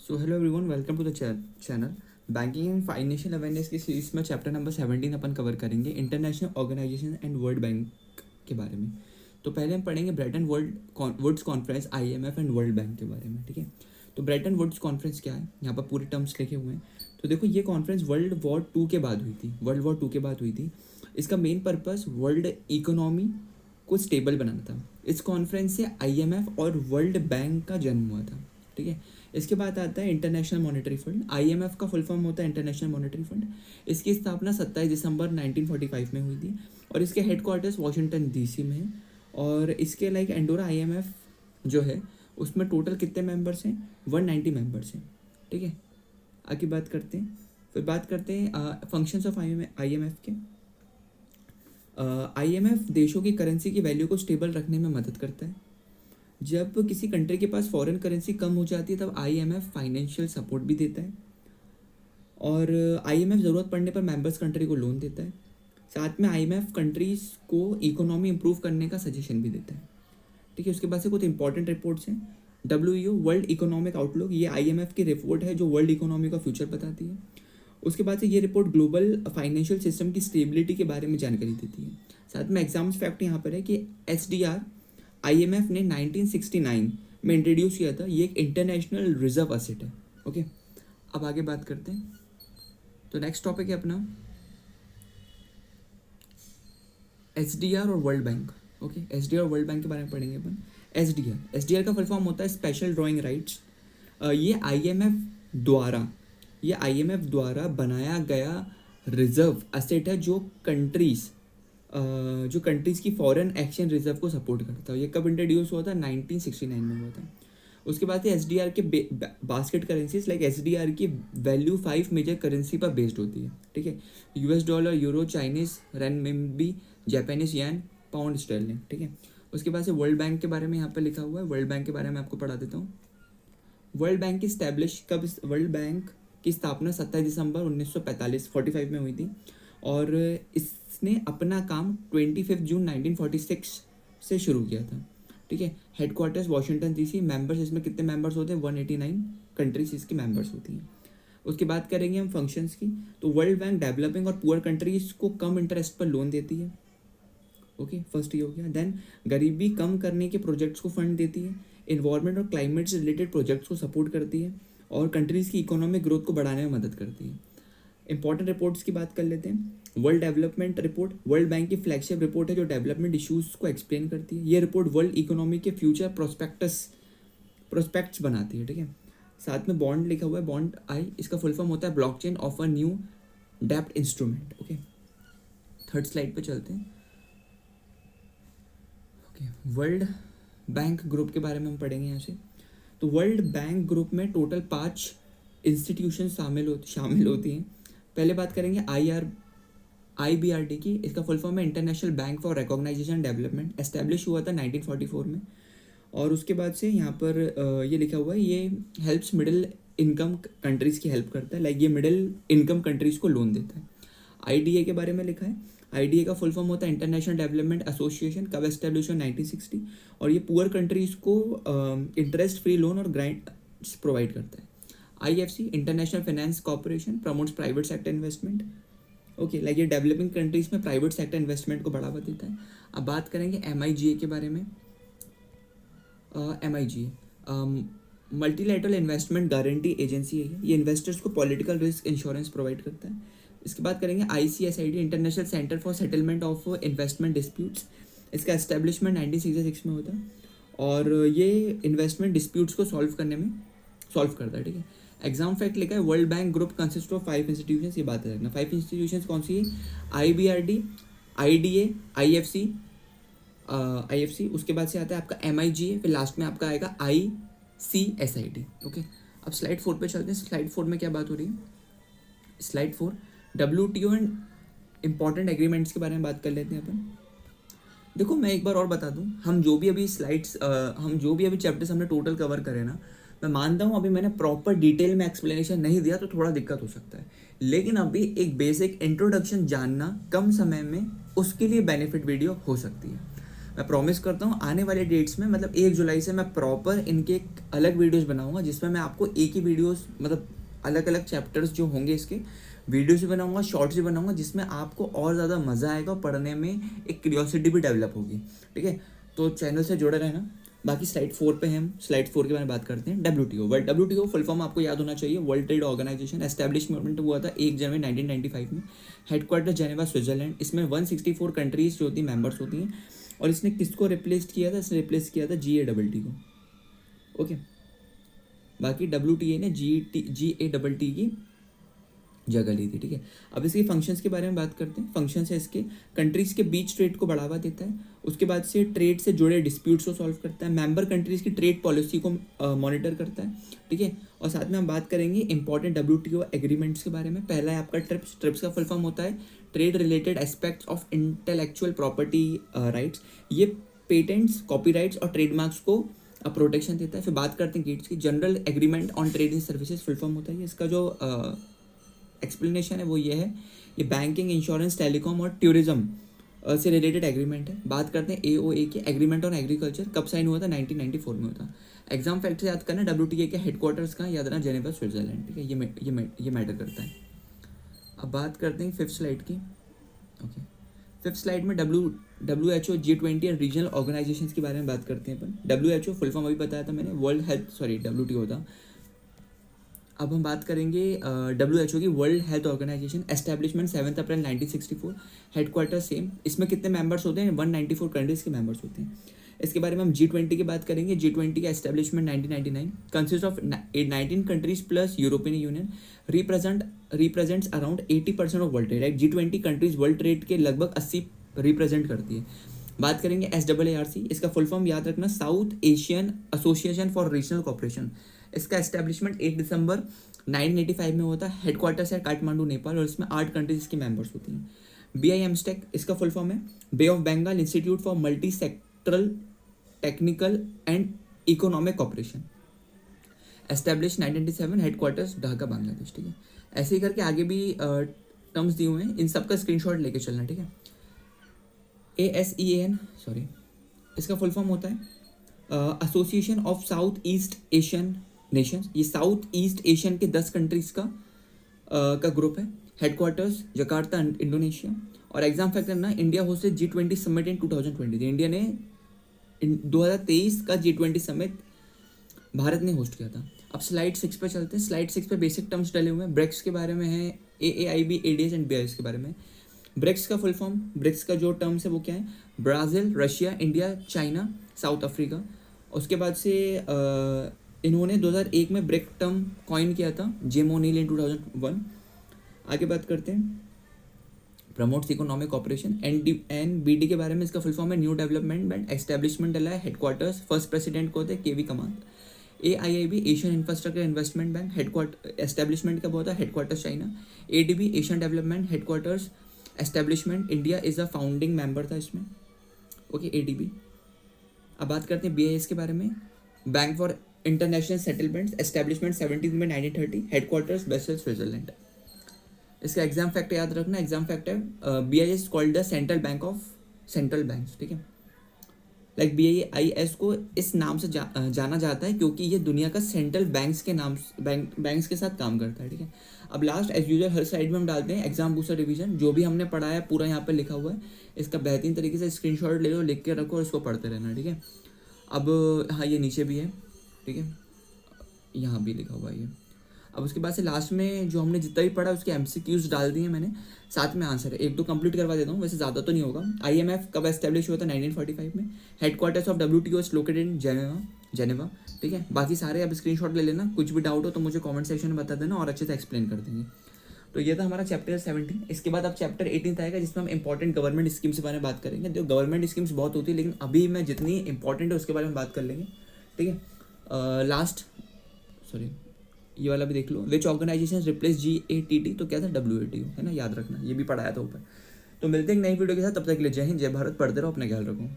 So hello everyone, welcome to the channel. Banking and financial awareness की series में chapter number 17 अपन cover करेंगे, international organization and world bank के बारे में। तो पहले हम पढ़ेंगे Bretton Woods conference, IMF and world bank के बारे में। ठीक है, तो ब्रेटन वुड्स कॉन्फ्रेंस क्या है, यहाँ पर पूरे टर्म्स लिखे हुए हैं। तो देखो, ये कॉन्फ्रेंस वर्ल्ड वॉर 2 के बाद हुई थी। इसका मेन पर्पस वर्ल्ड इकोनॉमी को स्टेबल बनाना था। इस कॉन्फ्रेंस से IMF और वर्ल्ड बैंक का जन्म हुआ था। ठीक है, इसके बाद आता है इंटरनेशनल मॉनेटरी फंड। IMF का फुल फॉर्म होता है इंटरनेशनल मॉनेटरी फंड। इसकी स्थापना 27 दिसंबर 1945 में हुई थी और इसके हेडक्वार्टर्स वाशिंगटन DC में है। और इसके लाइक एंडोरा IMF जो है उसमें टोटल कितने मेंबर्स हैं, 190 मेंबर्स हैं। ठीक है, आगे बात करते हैं। फिर बात करते हैं फंक्शंस ऑफ IMF के। IMF देशों की करेंसी की वैल्यू को स्टेबल रखने में मदद करता है। जब किसी कंट्री के पास फॉरेन करेंसी कम हो जाती है तब IMF फाइनेंशियल सपोर्ट भी देता है। और IMF ज़रूरत पड़ने पर मेंबर्स कंट्री को लोन देता है। साथ में IMF कंट्रीज़ को इकोनॉमी इंप्रूव करने का सजेशन भी देता है। ठीक है, उसके बाद से कुछ इंपॉर्टेंट रिपोर्ट्स हैं। WEO वर्ल्ड इकोनॉमिक आउटलुक, ये IMF की रिपोर्ट है जो वर्ल्ड इकोनॉमी का फ्यूचर बताती है। उसके बाद से ये रिपोर्ट ग्लोबल फाइनेंशियल सिस्टम की स्टेबिलिटी के बारे में जानकारी देती है। साथ में एग्जाम्स फैक्ट यहाँ पर है कि SDR IMF ने 1969 में इंट्रोड्यूस किया था। ये एक इंटरनेशनल रिजर्व असेट है। ओके, अब आगे बात करते हैं। तो नेक्स्ट टॉपिक है अपना SDR और वर्ल्ड बैंक। ओके, SDR और वर्ल्ड बैंक के बारे में पढ़ेंगे अपन। SDR का फुल फॉर्म होता है स्पेशल ड्राइंग राइट्स। ये IMF द्वारा बनाया गया रिजर्व असेट है जो कंट्रीज़ की फॉरेन एक्सचेंज रिजर्व को सपोर्ट करता है। ये कब इंट्रोड्यूस हुआ था, 1969 में हुआ था। उसके बाद SDR के बास्केट करेंसीज लाइक SDR की वैल्यू 5 मेजर करेंसी पर बेस्ड होती है। ठीक है, $, euro, Chinese renminbi, Japanese yen, pound sterling. ठीक है, उसके बाद से वर्ल्ड बैंक के बारे में यहाँ पर लिखा हुआ है। वर्ल्ड बैंक के बारे में आपको पढ़ा देता हूँ। वर्ल्ड बैंक की स्थापना 27 दिसंबर 1945 में हुई थी और इसने अपना काम 25 जून 1946 से शुरू किया था। ठीक है, हेडक्वार्टर्स वाशिंगटन DC। मेंबर्स इसमें कितने मेंबर्स होते हैं, 189 कंट्रीज इसकी मेंबर्स होती हैं। उसके बाद करेंगे हम फंक्शंस की। तो वर्ल्ड बैंक डेवलपिंग और पुअर कंट्रीज को कम इंटरेस्ट पर लोन देती है। ओके, फर्स्ट ये हो गया। देन गरीबी कम करने के प्रोजेक्ट्स को फंड देती है, इन्वायरमेंट और क्लाइमेट से रिलेटेड प्रोजेक्ट्स को सपोर्ट करती है और कंट्रीज़ की इकोनॉमिक ग्रोथ को बढ़ाने में मदद करती है। इंपॉर्टेंट रिपोर्ट्स की बात कर लेते हैं। World development report world bank की फ्लैगशिप रिपोर्ट है जो डेवलपमेंट इश्यूज़ को एक्सप्लेन करती है। ये रिपोर्ट वर्ल्ड इकोनॉमी के फ्यूचर प्रोस्पेक्ट्स बनाती है। ठीक है, साथ में बॉन्ड लिखा हुआ है, बॉन्ड इसका फुल फॉर्म होता है ब्लॉकचेन ऑफ अ न्यू डेब्ट इंस्ट्रूमेंट। ओके, थर्ड स्लाइड पे चलते हैं। ओके, वर्ल्ड बैंक ग्रुप के बारे में हम पढ़ेंगे यहाँ से। तो वर्ल्ड बैंक ग्रुप में टोटल 5 इंस्टीट्यूशन शामिल होती हैं। पहले बात करेंगे IBRD की। इसका फुल फॉर्म है international bank for recognization development. Establish हुआ था 1944 में। और उसके बाद से यहाँ पर ये लिखा हुआ है, ये हेल्प्स मिडिल इनकम कंट्रीज़ की हेल्प करता है। लाइक ये मिडिल इनकम कंट्रीज़ को लोन देता है। IDA के बारे में लिखा है। IDA का फुल फॉर्म होता है इंटरनेशनल डेवलपमेंट एसोसिएशन। कब एस्टेब्लिश हुआ, 1960। और ये पुअर कंट्रीज़ को इंटरेस्ट फ्री लोन और ग्रांट्स प्रोवाइड करता है। IFC international finance corporation promotes private sector investment. Okay, like ये डेवलपिंग कंट्रीज़ में प्राइवेट सेक्टर इन्वेस्टमेंट को बढ़ावा देता है। अब बात करेंगे MIGA के बारे में। MIGA multilateral investment guarantee agency है। ये इन्वेस्टर्स को पॉलिटिकल रिस्क इंश्योरेंस प्रोवाइड करता है। इसके बाद करेंगे ICSID international centre for settlement of investment disputes. इसका एस्टेब्लिशमेंट 1966 में होता है और ये इन्वेस्टमेंट डिस्प्यूट्स को सॉल्व करता है। ठीक है, एग्जाम फैक्ट लिखा है world bank group consist of 5 institutions. ये बात रखना, 5 इंस्टीट्यूशंस कौन सी है, IBRD, IDA, IFC। उसके बाद से आता है आपका MIGA, फिर लास्ट में आपका आएगा ICSID। ओके, अब स्लाइड 4 पे चलते हैं। स्लाइड 4 में क्या बात हो रही है, slide 4 WTO and important agreements के बारे में बात कर लेते हैं अपन। देखो, मैं एक बार और बता दूं, हम जो भी अभी चैप्टर्स हमने टोटल कवर करे ना, मैं मानता हूँ अभी मैंने प्रॉपर डिटेल में एक्सप्लेनेशन नहीं दिया तो थोड़ा दिक्कत हो सकता है, लेकिन अभी एक बेसिक इंट्रोडक्शन जानना कम समय में उसके लिए बेनिफिट वीडियो हो सकती है। मैं प्रॉमिस करता हूँ आने वाले डेट्स में, मतलब 1 जुलाई से मैं प्रॉपर इनके एक अलग वीडियोस बनाऊंगा, जिसमें मैं आपको एक ही वीडियोस, मतलब अलग अलग चैप्टर्स जो होंगे इसके वीडियोस भी बनाऊंगा, शॉर्ट्स भी बनाऊंगा, जिसमें आपको और ज़्यादा मज़ा आएगा और पढ़ने में एक क्यूरियोसिटी भी डेवलप होगी। ठीक है, तो चैनल से जुड़े रहना। बाकी स्लाइड 4 पे हम स्लाइड 4 के बारे में बात करते हैं। WTO, world WTO full form आपको याद होना चाहिए, वर्ल्ड ट्रेड ऑर्गेनाइजेशन। एस्टैब्लिशमेंट हुआ था 1 जनवरी 1995 में। Headquarter Geneva, Switzerland. इसमें 164 कंट्रीज जो होती मेंबर्स होती हैं। और इसने किसको रिप्लेस किया था? इसने रिप्लेस किया था GATT को। ओके, बाकी WTA ने GATT की जगह ली थी। ठीक है, अब इसके फंक्शंस के बारे में बात करते हैं। फंक्शंस है इसके, कंट्रीज़ के बीच ट्रेड को बढ़ावा देता है, उसके बाद से ट्रेड से जुड़े डिस्प्यूट्स को सॉल्व करता है, मेंबर कंट्रीज़ की ट्रेड पॉलिसी को मॉनिटर करता है। ठीक है, और साथ में हम बात करेंगे इंपॉर्टेंट WTO एग्रीमेंट्स के बारे में। पहला है आपका ट्रिप्स। ट्रिप्स का फुल फॉर्म होता है trade related aspects of intellectual property rights. ये पेटेंट्स, कॉपीराइट्स और ट्रेडमार्क्स को प्रोटेक्शन देता है। फिर बात करते हैं गेट्स की। General agreement on trade in services full form होता है। इसका जो एक्सप्लेनेशन है वो ये है, ये बैंकिंग, इंश्योरेंस, टेलीकॉम और टूरिज्म से रिलेटेड एग्रीमेंट है। बात करते हैं AOA की, एग्रीमेंट ऑन एग्रीकल्चर। कब साइन हुआ था? 1994 में हुआ था। एग्जाम फैक्टर याद करना, WTA के हेडक्वार्टर्स का याद रखना, जेनेवा, स्विट्जरलैंड। ठीक है, ये मैटर करता है। अब बात करते हैं 5th स्लाइड की। ओके, 5th स्लाइड में WHO, G20 और रीजनल ऑर्गेनाइजेशंस के बारे में बात करते हैं अपन। WHO फुल फॉर्म अभी बताया था मैंने, वर्ल्ड हेल्थ, WTO था। अब हम बात करेंगे WHO की, वर्ल्ड हेल्थ ऑर्गेनाइजेशन। एस्टैब्लिशमेंट 7 अप्रैल 1964। Headquarter same. इसमें कितने मेंबर्स होते हैं? 194 कंट्रीज़ के मेंबर्स होते हैं। इसके बारे में हम G20 की बात करेंगे। G20 का establishment 1999, consist of 19 countries plus European union. Represents around 80% of world trade. G20 countries world trade के लगभग 80 रिप्रेजेंट करती है। बात करेंगे SAARC। इसका फुल फॉर्म याद रखना, South Asian association for regional cooperation. इसका एस्टैब्लिशमेंट 8 दिसंबर 1985 में हुआ था। हेडक्वार्टर्स है काठमांडू, नेपाल, और इसमें 8 कंट्रीज की मेंबर्स होती हैं। BIMSTEC, इसका फुल फॉर्म है Bay of Bengal Institute for Multi Sectoral Technical and Economic Cooperation. Establish 1997, headquarters Dhaka, Bangladesh. ठीक है, ऐसे ही करके आगे भी टर्म्स दिए हुए हैं, इन सबका स्क्रीनशॉट लेके चलना। ठीक है, ASEAN, सॉरी, इसका फुल फॉर्म होता है association of south east Asian Nations. ये साउथ ईस्ट एशियन के 10 कंट्रीज का ग्रुप है। Headquarters Jakarta, Indonesia. और एग्जाम फैक्टर ना, India hosted G20 summit in 2020। India ने 2023 का G20 समिट भारत ने होस्ट किया था। अब स्लाइड 6 पे चलते हैं। स्लाइड 6 पे बेसिक टर्म्स डले हुए हैं। ब्रिक्स के बारे में है, AAIB, ADS एंड BIS के बारे में। ब्रिक्स का फुल फॉर्म, ब्रिक्स का जो टर्म्स है वो क्या है? Brazil, Russia, India, China, south Africa. उसके बाद से इन्होंने 2001 में ब्रिक टर्म कॉइन किया था, जेम ओनील इन 2001। आगे बात करते हैं, प्रमोट्स इकोनॉमिक कॉपरेशन। NBD के बारे में, इसका फुल फॉर्म है न्यू डेवलपमेंट बैंक। एस्टैब्लिशमेंट डला है, हेडक्वार्टर्स, फर्स्ट प्रेसिडेंट को होते हैं KV कमाल। AIIB, Asian infrastructure investment bank. Headquarter establishment कब होता है? Headquarters China. ADB, Asian development, headquarters establishment India is a founding member था इसमें। Okay, ADB। अब बात करते हैं BIS के बारे में, bank for international settlements. Establishment 17 में 1930। Headquarters Bessel, Switzerland. इसका एग्जाम फैक्टर याद रखना, exam factor BIS called the central bank of central banks. ठीक है, लाइक BIS को इस नाम से जाना जाता है क्योंकि ये दुनिया का सेंट्रल बैंक्स के नाम बैंक्स के साथ काम करता है। ठीक है, अब लास्ट एज यूजुअल हर साइड में हम डालते हैं एग्जाम बूस्टर रिवीजन। जो भी हमने पढ़ा है पूरा यहाँ पे लिखा हुआ है, इसका बेहतरीन तरीके से स्क्रीनशॉट ले लो, लिख के रखो और इसको पढ़ते रहना। ठीक है, अब हाँ, ये नीचे भी है। ठीक है, यहाँ भी लिखा हुआ है ये। अब उसके बाद से लास्ट में जो हमने जितना भी पढ़ा उसके MCQs डाल दिए मैंने, साथ में आंसर है। एक दो कंप्लीट करवा देता हूँ, वैसे ज़्यादा तो नहीं होगा। IMF कब एस्टेब्लिश हुआ था? 1945 में। Headquarters of WTO is located in Geneva. ठीक है, बाकी सारे अब स्क्रीनशॉट ले लेना। कुछ भी डाउट हो तो मुझे कमेंट सेक्शन में बता देना और अच्छे से एक्सप्लेन कर देंगे। तो ये था हमारा चैप्टर 17। इसके बाद अब चैप्टर 18 आएगा, जिसमें हम इंपॉर्टेंट गवर्नमेंट स्कीम्स के बारे में बात करेंगे। जो गवर्नमेंट स्कीम्स बहुत होती है, लेकिन अभी मैं जितनी इंपॉर्टेंट है उसके बारे में बात कर लेंगे। ठीक है, ये वाला भी देख लो, विच ऑर्गेनाइजेशन रिप्लेस GATT, तो क्या था? WTO, है ना, याद रखना, ये भी पढ़ाया था ऊपर। तो मिलते हैं नई वीडियो के साथ, तब तक के लिए जय हिंद, जय भारत, पढ़ते रहो, अपना ख्याल रखो।